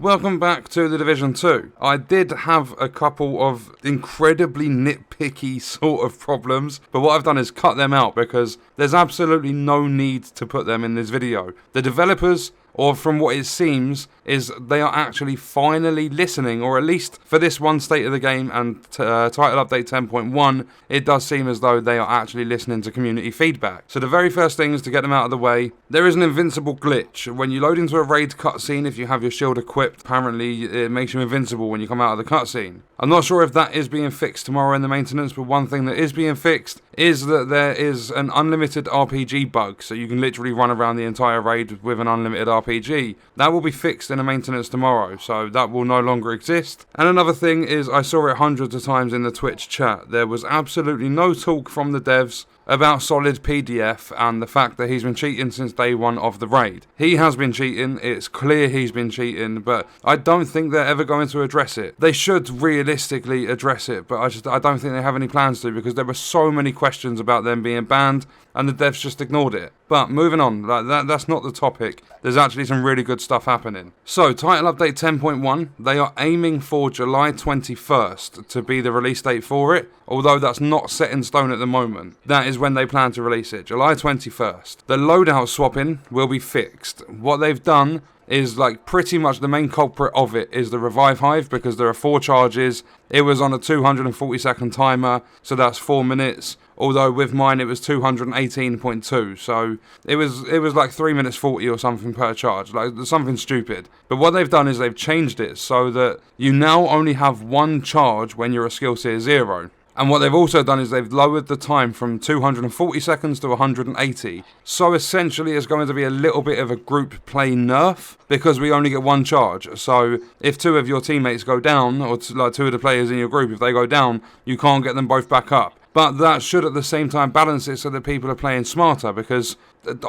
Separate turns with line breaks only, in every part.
Welcome back to The Division 2. I did have a couple of incredibly nitpicky sort of problems, but what I've done is cut them out because there's absolutely no need to put them in this video. The developers, or from what it seems, is they are actually finally listening, or at least for this one state of the game and title update 10.1, it does seem as though they are actually listening to community feedback. So the very first thing is to get them out of the way. There is an Invincible Glitch. When you load into a raid cutscene, if you have your shield equipped, apparently it makes you invincible when you come out of the cutscene. I'm not sure if that is being fixed tomorrow in the maintenance, but one thing that is being fixed is that there is an unlimited RPG bug, so you can literally run around the entire raid with an unlimited RPG. That will be fixed in the maintenance tomorrow, so that will no longer exist. And another thing is, I saw it hundreds of times in the Twitch chat, there was absolutely no talk from the devs about Solid PDF and the fact that he's been cheating since day one of the raid. He has been cheating, it's clear he's been cheating, but I don't think they're ever going to address it. They should realistically address it, but I don't think they have any plans to, because there were so many questions about them being banned and the devs just ignored it. But moving on, that's not the topic. There's actually some really good stuff happening. So, title update 10.1, they are aiming for July 21st to be the release date for it, although that's not set in stone at the moment. That is when they plan to release it, July 21st. The loadout swapping will be fixed. What they've done is pretty much the main culprit of it is the revive hive, because there are 4 charges. It was on a 240-second timer, so that's 4 minutes. Although with mine it was 218.2, so it was like 3 minutes 40 or something per charge, like something stupid. But what they've done is they've changed it so that you now only have 1 charge when you're a skill tier 0. And what they've also done is they've lowered the time from 240 seconds to 180. So essentially it's going to be a little bit of a group play nerf, because we only get 1 charge. So if 2 of your teammates go down, or 2 of the players in your group, if they go down, you can't get them both back up. But that should at the same time balance it so that people are playing smarter, because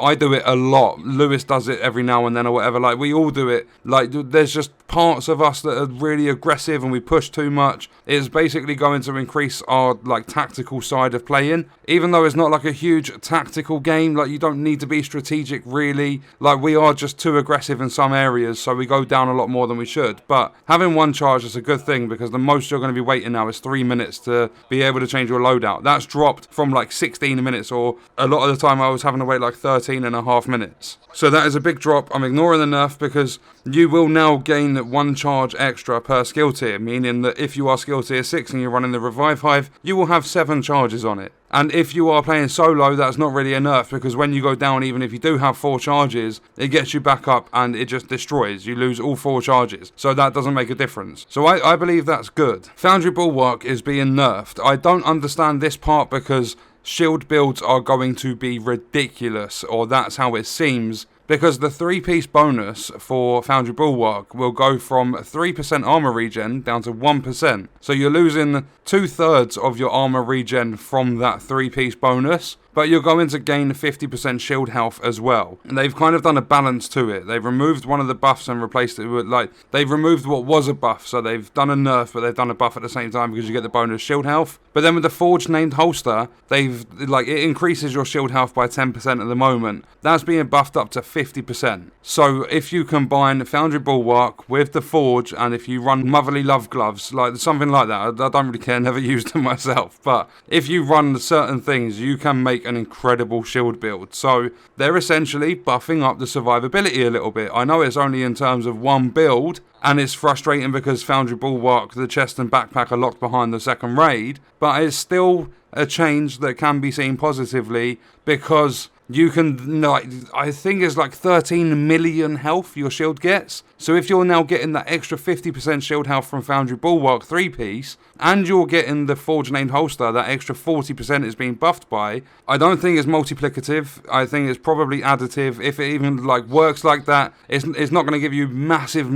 I do it a lot. Lewis does it every now and then or whatever. We all do it. There's just parts of us that are really aggressive and we push too much. It's basically going to increase our tactical side of playing. Even though it's not a huge tactical game, you don't need to be strategic really. We are just too aggressive in some areas, so we go down a lot more than we should. But having 1 charge is a good thing, because the most you're going to be waiting now is 3 minutes to be able to change your loadout. That's dropped from 16 minutes, or a lot of the time I was having to wait 13.5 minutes. So that is a big drop. I'm ignoring the nerf because you will now gain 1 charge extra per skill tier, meaning that if you are skill tier 6 and you're running the revive hive, you will have 7 charges on it. And if you are playing solo, that's not really a nerf, because when you go down, even if you do have 4 charges, it gets you back up and it just destroys. You lose all 4 charges. So that doesn't make a difference. So I believe that's good. Foundry Bulwark is being nerfed. I don't understand this part, because shield builds are going to be ridiculous, or that's how it seems, because the 3-piece bonus for Foundry Bulwark will go from 3% armor regen down to 1%. So you're losing 2/3 of your armor regen from that 3-piece bonus, but you're going to gain 50% shield health as well. And they've kind of done a balance to it. They've removed one of the buffs and replaced it with, they've removed what was a buff, so they've done a nerf, but they've done a buff at the same time, because you get the bonus shield health. But then with the Forge named holster, it increases your shield health by 10% at the moment. That's being buffed up to 50%. So if you combine Foundry Bulwark with the Forge, and if you run Motherly Love Gloves, something like that, I don't really care, never used them myself, but if you run certain things, you can make an incredible shield build. So they're essentially buffing up the survivability a little bit. I know it's only in terms of 1 build, and it's frustrating because Foundry Bulwark, the chest and backpack are locked behind the second raid, but it's still a change that can be seen positively, because you can, I think it's 13 million health your shield gets. So if you're now getting that extra 50% shield health from Foundry Bulwark 3-piece, and you're getting the Forge named holster, that extra 40% is being buffed by, I don't think it's multiplicative. I think it's probably additive. If it even works like that, it's not going to give you massive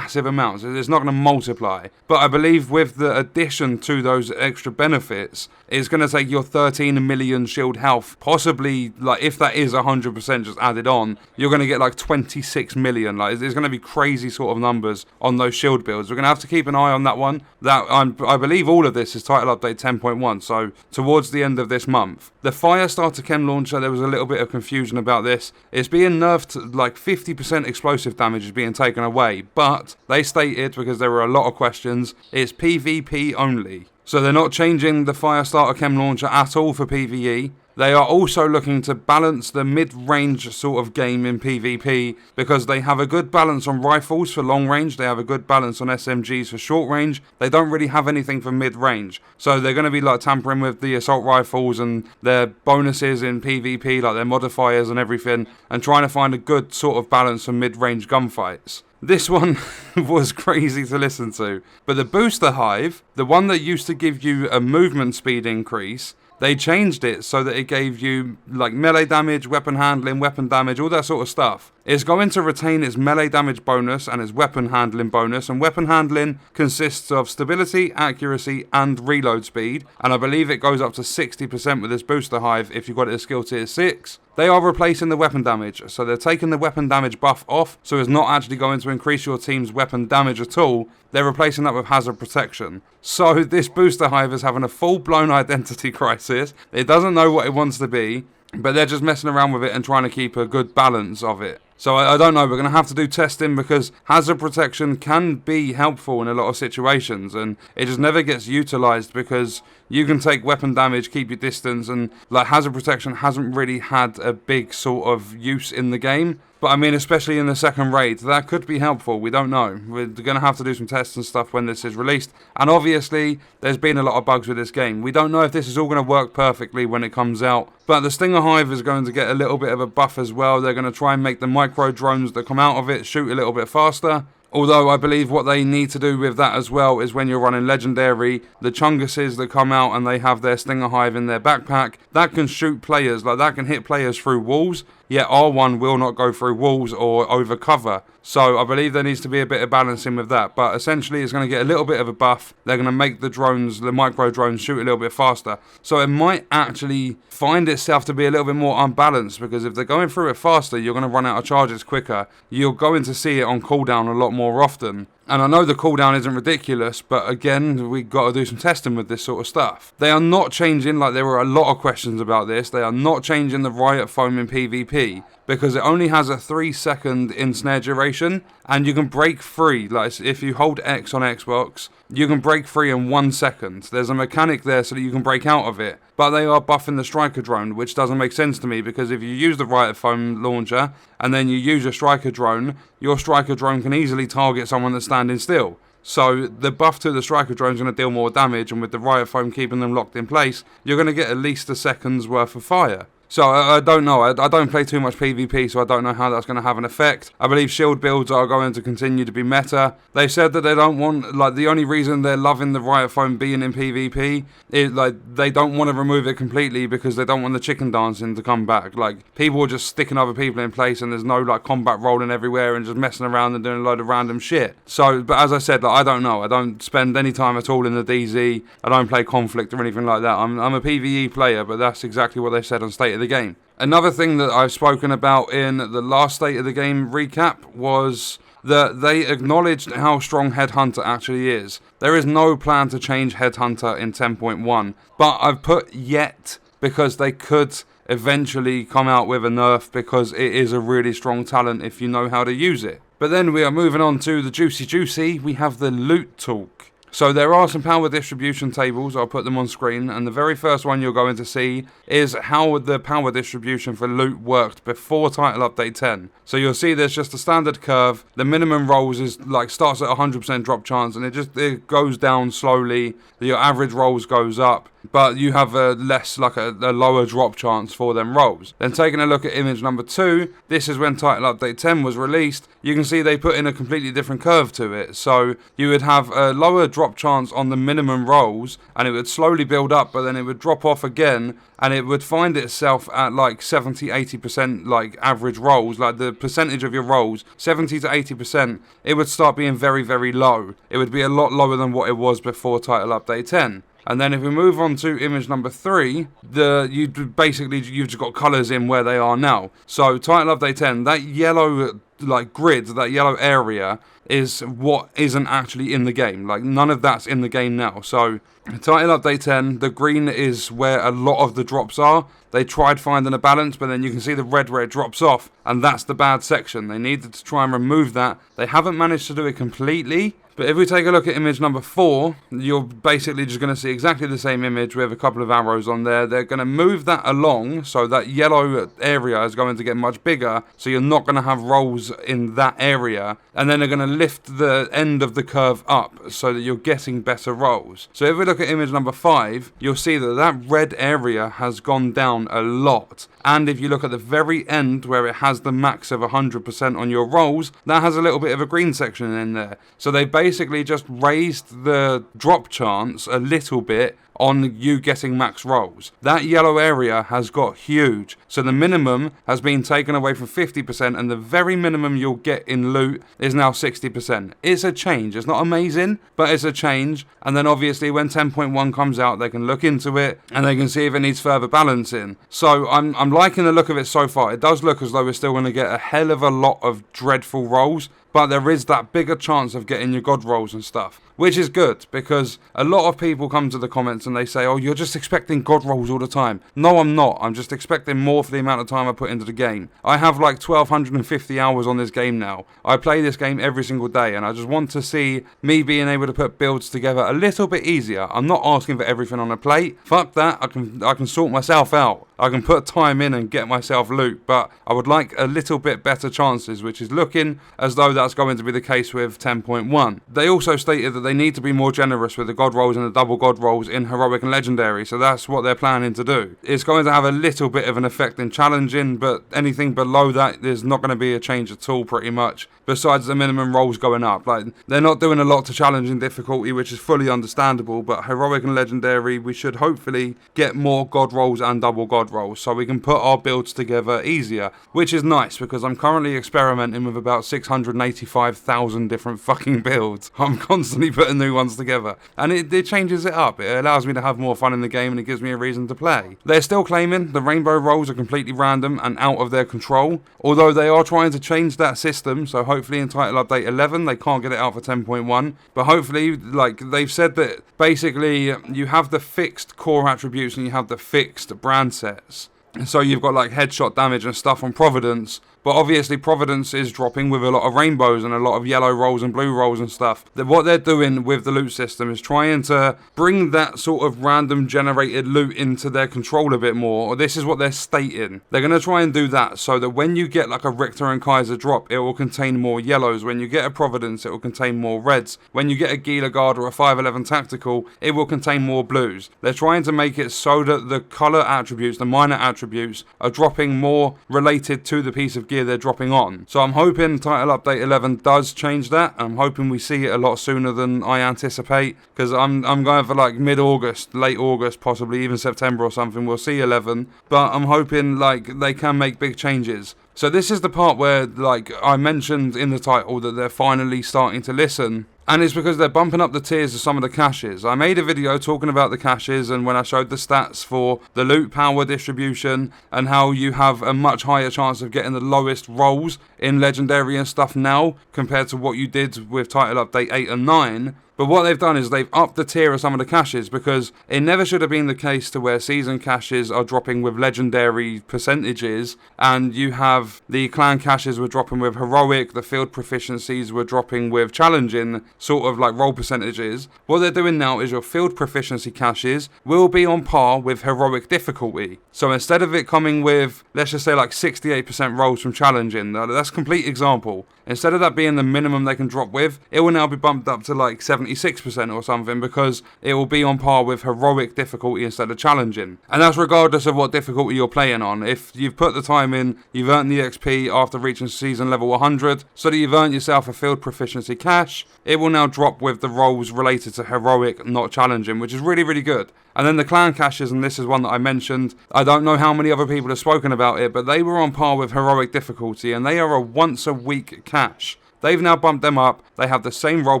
amounts. It's not going to multiply. But I believe with the addition to those extra benefits, it's going to take your 13 million shield health, possibly, if that is 100% just added on, you're going to get like 26 million. Like, it's going to be crazy sort of numbers on those shield builds. We're going to have to keep an eye on that one. I believe all of this is title update 10.1, so towards the end of this month. The Firestarter Chem Launcher, there was a little bit of confusion about this. It's being nerfed, like 50% explosive damage is being taken away, but they stated, because there were a lot of questions, it's PvP only. So they're not changing the Firestarter Chem Launcher at all for PvE. They are also looking to balance the mid-range sort of game in PvP, because they have a good balance on rifles for long range, they have a good balance on SMGs for short range, they don't really have anything for mid-range. So they're going to be like tampering with the assault rifles and their bonuses in PvP, like their modifiers and everything, and trying to find a good sort of balance for mid-range gunfights. This one was crazy to listen to. But the Booster Hive, the one that used to give you a movement speed increase, they changed it so that it gave you like melee damage, weapon handling, weapon damage, all that sort of stuff. It's going to retain its melee damage bonus and its weapon handling bonus, and weapon handling consists of stability, accuracy, and reload speed, and I believe it goes up to 60% with this Booster Hive if you've got it at skill tier 6. They are replacing the weapon damage, so they're taking the weapon damage buff off, so it's not actually going to increase your team's weapon damage at all. They're replacing that with hazard protection. So this Booster Hive is having a full-blown identity crisis. It doesn't know what it wants to be, but they're just messing around with it and trying to keep a good balance of it. So I don't know, we're going to have to do testing, because hazard protection can be helpful in a lot of situations, and it just never gets utilised because you can take weapon damage, keep your distance, and like hazard protection hasn't really had a big sort of use in the game. But I mean, especially in the second raid, that could be helpful. We don't know. We're going to have to do some tests and stuff when this is released. And obviously, there's been a lot of bugs with this game. We don't know if this is all going to work perfectly when it comes out. But the Stinger Hive is going to get a little bit of a buff as well. They're going to try and make the micro drones that come out of it shoot a little bit faster. Although I believe what they need to do with that as well is when you're running Legendary, the Chunguses that come out and they have their Stinger Hive in their backpack, that can shoot players, like that can hit players through walls, yet R1 will not go through walls or over cover. So I believe there needs to be a bit of balancing with that, but essentially it's going to get a little bit of a buff. They're going to make the drones, the micro drones, shoot a little bit faster. So it might actually find itself to be a little bit more unbalanced, because if they're going through it faster, you're going to run out of charges quicker. You're going to see it on cooldown a lot more often. And I know the cooldown isn't ridiculous, but again, we've got to do some testing with this sort of stuff. They are not changing, like there were a lot of questions about this, they are not changing the riot foam in PvP, because it only has a 3-second ensnare duration, and you can break free. Like if you hold X on Xbox, you can break free in 1 second. There's a mechanic there so that you can break out of it. But they are buffing the Striker Drone, which doesn't make sense to me, because if you use the Riot Foam launcher and then you use your Striker Drone, your Striker Drone can easily target someone that's standing still. So the buff to the Striker Drone is going to deal more damage, and with the Riot Foam keeping them locked in place, you're going to get at least a second's worth of fire. So I don't know, I don't play too much PvP, so I don't know how that's going to have an effect. I believe shield builds are going to continue to be meta. They've said that they don't want, like the only reason they're loving the Riot Foam being in PvP is like they don't want to remove it completely, because they don't want the chicken dancing to come back. Like people are just sticking other people in place, and there's no like combat rolling everywhere and just messing around and doing a load of random shit. So, but as I said, like I don't know, I don't spend any time at all in the DZ, I don't play Conflict or anything like that. I'm a PvE player, but that's exactly what they said on State of the Game. Another thing that I've spoken about in the last State of the Game recap was that they acknowledged how strong Headhunter actually is. There is no plan to change Headhunter in 10.1, but I've put yet because they could eventually come out with a nerf, because it is a really strong talent if you know how to use it. But then we are moving on to the juicy. We have the loot talk. So there are some power distribution tables, I'll put them on screen, and the very first one you're going to see is how the power distribution for loot worked before Title Update 10. So you'll see there's just a standard curve, the minimum rolls is like starts at 100% drop chance, and it goes down slowly, your average rolls goes up, but you have a lower drop chance for them rolls. Then taking a look at image number 2, this is when Title Update 10 was released. You can see they put in a completely different curve to it. So you would have a lower drop chance on the minimum rolls, and it would slowly build up, but then it would drop off again, and it would find itself at like 70-80% like average rolls, like the percentage of your rolls, 70 to 80%, it would start being very, very low. It would be a lot lower than what it was before Title Update 10. And then if we move on to image number 3, you've just got colours in where they are now. So title update 10, that yellow like grid, that yellow area is what isn't actually in the game. Like none of that's in the game now. So title update 10, the green is where a lot of the drops are. They tried finding a balance, but then you can see the red where it drops off, and that's the bad section. They needed to try and remove that. They haven't managed to do it completely. But if we take a look at image number 4, you're basically just going to see exactly the same image with a couple of arrows on there. They're going to move that along, so that yellow area is going to get much bigger, so you're not going to have rolls in that area. And then they're going to lift the end of the curve up, so that you're getting better rolls. So if we look at image number 5, you'll see that that red area has gone down a lot. And if you look at the very end, where it has the max of 100% on your rolls, that has a little bit of a green section in there. So they basically just raised the drop chance a little bit on you getting max rolls. That yellow area has got huge. So the minimum has been taken away from 50%, and the very minimum you'll get in loot is now 60%. It's a change. It's not amazing, but it's a change. And then obviously when 10.1 comes out, they can look into it and they can see if it needs further balancing. So I'm liking the look of it so far. It does look as though we're still going to get a hell of a lot of dreadful rolls, but there is that bigger chance of getting your god rolls and stuff, which is good, because a lot of people come to the comments and they say, oh, you're just expecting god rolls all the time. No, I'm not. I'm just expecting more for the amount of time I put into the game. I have like 1,250 hours on this game now. I play this game every single day, and I just want to see me being able to put builds together a little bit easier. I'm not asking for everything on a plate. Fuck that. I can sort myself out. I can put time in and get myself loot, but I would like a little bit better chances, which is looking as though that's going to be the case with 10.1. They also stated that they need to be more generous with the god rolls and the double god rolls in heroic and legendary, so that's what they're planning to do. It's going to have a little bit of an effect in challenging, but anything below that, there's not going to be a change at all pretty much, besides the minimum rolls going up. Like, they're not doing a lot to challenging difficulty, which is fully understandable, but heroic and legendary, we should hopefully get more god rolls and double god rolls, so we can put our builds together easier, which is nice, because I'm currently experimenting with about 685,000 different fucking builds. I'm constantly putting new ones together, and it changes it up. It allows me to have more fun in the game, and it gives me a reason to play. They're still claiming the rainbow rolls are completely random and out of their control, although they are trying to change that system, so hopefully in title update 11 they can't get it out for 10.1, but hopefully, like, they've said that basically you have the fixed core attributes and you have the fixed brand sets. So you've got like headshot damage and stuff on Providence, but obviously Providence is dropping with a lot of rainbows and a lot of yellow rolls and blue rolls and stuff. What they're doing with the loot system is trying to bring that sort of random generated loot into their control a bit more, or this is what they're stating. They're going to try and do that so that when you get like a Richter and Kaiser drop, it will contain more yellows. When you get a Providence, it will contain more reds. When you get a Gila Guard or a 511 Tactical, it will contain more blues. They're trying to make it so that the colour attributes, the minor attributes, are dropping more related to the piece of gear they're dropping on. So I'm hoping title update 11 does change that. I'm hoping we see it a lot sooner than I anticipate, because I'm going for like mid-August, late August, possibly even September or something. We'll see 11, but I'm hoping like they can make big changes. So this is the part where, like I mentioned in the title, that they're finally starting to listen. And it's because they're bumping up the tiers of some of the caches. I made a video talking about the caches, and when I showed the stats for the loot power distribution and how you have a much higher chance of getting the lowest rolls in legendary and stuff now compared to what you did with title update 8 and 9. But what they've done is they've upped the tier of some of the caches, because it never should have been the case to where season caches are dropping with legendary percentages, and you have the clan caches were dropping with heroic, the field proficiencies were dropping with challenging sort of like roll percentages. What they're doing now is your field proficiency caches will be on par with heroic difficulty. So instead of it coming with, let's just say like 68% rolls from challenging, that's a complete example. Instead of that being the minimum they can drop with, it will now be bumped up to like 76% or something, because it will be on par with heroic difficulty instead of challenging. And that's regardless of what difficulty you're playing on. If you've put the time in, you've earned the XP after reaching season level 100, so that you've earned yourself a field proficiency cache, it will now drop with the rolls related to heroic, not challenging, which is really, really good. And then the clan caches, and this is one that I mentioned, I don't know how many other people have spoken about it, but they were on par with heroic difficulty, and they are a once a week cache. they've now bumped them up. They have the same roll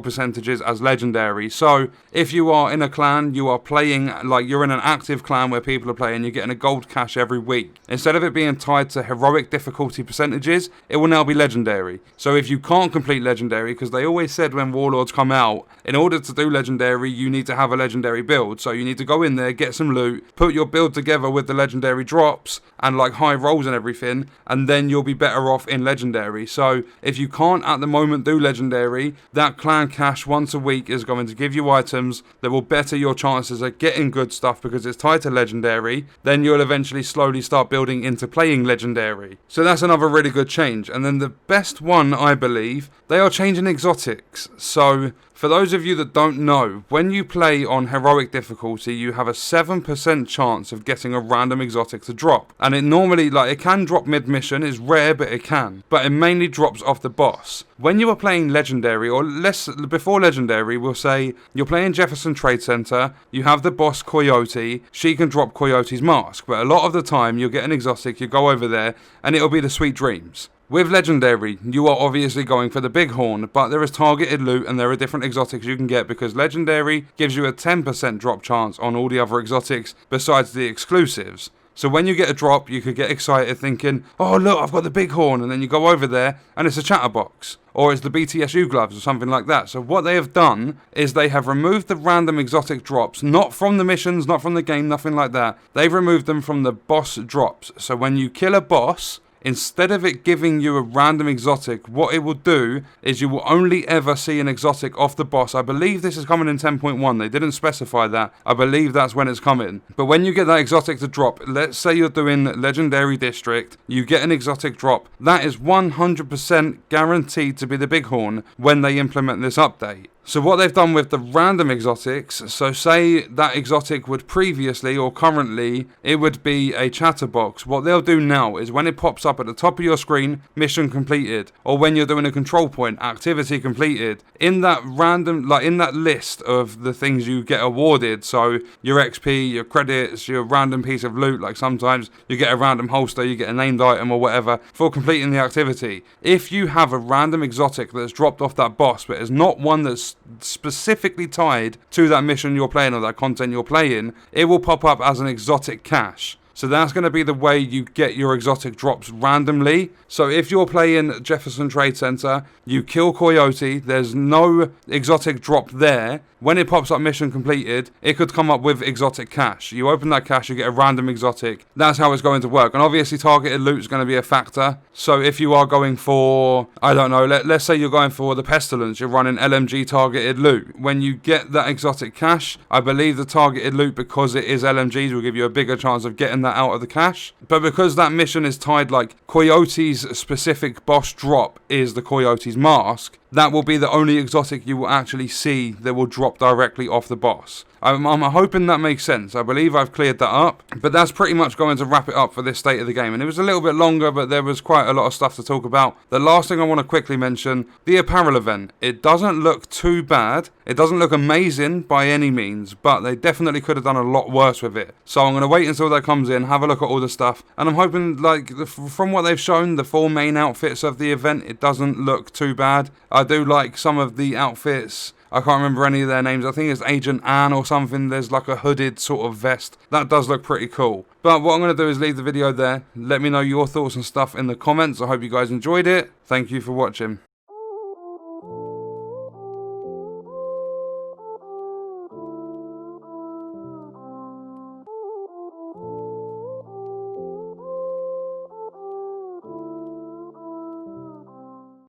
percentages as legendary. So if you are in a clan, you are playing, like you're in an active clan where people are playing, you're getting a gold cash every week. Instead of it being tied to heroic difficulty percentages, it will now be legendary. So if you can't complete legendary, because they always said when Warlords come out, in order to do legendary, you need to have a legendary build. So you need to go in there, get some loot, put your build together with the legendary drops and like high rolls and everything, and then you'll be better off in legendary. So if you can't at the moment do legendary, that clan cash once a week is going to give you items that will better your chances of getting good stuff because it's tied to legendary. Then you'll eventually slowly start building into playing legendary. So that's another really good change. And then the best one, I believe, they are changing exotics. So for those of you that don't know, when you play on heroic difficulty, you have a 7% chance of getting a random exotic to drop. And it normally, like, it can drop mid-mission, it's rare, but it can. But it mainly drops off the boss. When you are playing legendary, or less before legendary, we'll say you're playing Jefferson Trade Center, you have the boss Coyote, she can drop Coyote's mask. But a lot of the time, you'll get an exotic, you go over there, and it'll be the Sweet Dreams. With legendary, you are obviously going for the bighorn, but there is targeted loot and there are different exotics you can get because legendary gives you a 10% drop chance on all the other exotics besides the exclusives. So when you get a drop, you could get excited thinking, oh look, I've got the bighorn, and then you go over there and it's a chatterbox. Or it's the BTSU gloves or something like that. So what they have done is they have removed the random exotic drops, not from the missions, not from the game, nothing like that. They've removed them from the boss drops. So when you kill a boss, instead of it giving you a random exotic, what it will do is you will only ever see an exotic off the boss. I believe this is coming in 10.1. They didn't specify that. I believe that's when it's coming. But when you get that exotic to drop, let's say you're doing Legendary District, you get an exotic drop, that is 100% guaranteed to be the bighorn when they implement this update. So what they've done with the random exotics, so say that exotic would previously or currently, it would be a chatterbox. What they'll do now is when it pops up at the top of your screen, mission completed, or when you're doing a control point, activity completed, in that random, like in that list of the things you get awarded, so your XP, your credits, your random piece of loot, like sometimes you get a random holster, you get a named item or whatever, for completing the activity. If you have a random exotic that's dropped off that boss, but is not one that's specifically tied to that mission you're playing or that content you're playing, it will pop up as an exotic cache. So that's going to be the way you get your exotic drops randomly. So if you're playing Jefferson Trade Center, you kill Coyote, there's no exotic drop there. When it pops up mission completed, it could come up with exotic cache. You open that cache, you get a random exotic. That's how it's going to work. And obviously targeted loot is going to be a factor. So if you are going for, I don't know, let's say you're going for the Pestilence, you're running LMG targeted loot. When you get that exotic cache, I believe the targeted loot, because it is LMGs, will give you a bigger chance of getting that out of the cache. But because that mission is tied, like Coyote's specific boss drop is the Coyote's mask, that will be the only exotic you will actually see that will drop directly off the boss. I'm hoping that makes sense. I believe I've cleared that up. But that's pretty much going to wrap it up for this state of the game. And it was a little bit longer, but there was quite a lot of stuff to talk about. The last thing I want to quickly mention, the Apparel Event. It doesn't look too bad. It doesn't look amazing by any means, but they definitely could have done a lot worse with it. So I'm going to wait until that comes in, have a look at all the stuff. And I'm hoping, like, from what they've shown, the 4 main outfits of the event, it doesn't look too bad. I do like some of the outfits. I can't remember any of their names. I think it's Agent Anne or something. There's like a hooded sort of vest. That does look pretty cool. But what I'm going to do is leave the video there. Let me know your thoughts and stuff in the comments. I hope you guys enjoyed it. Thank you for watching.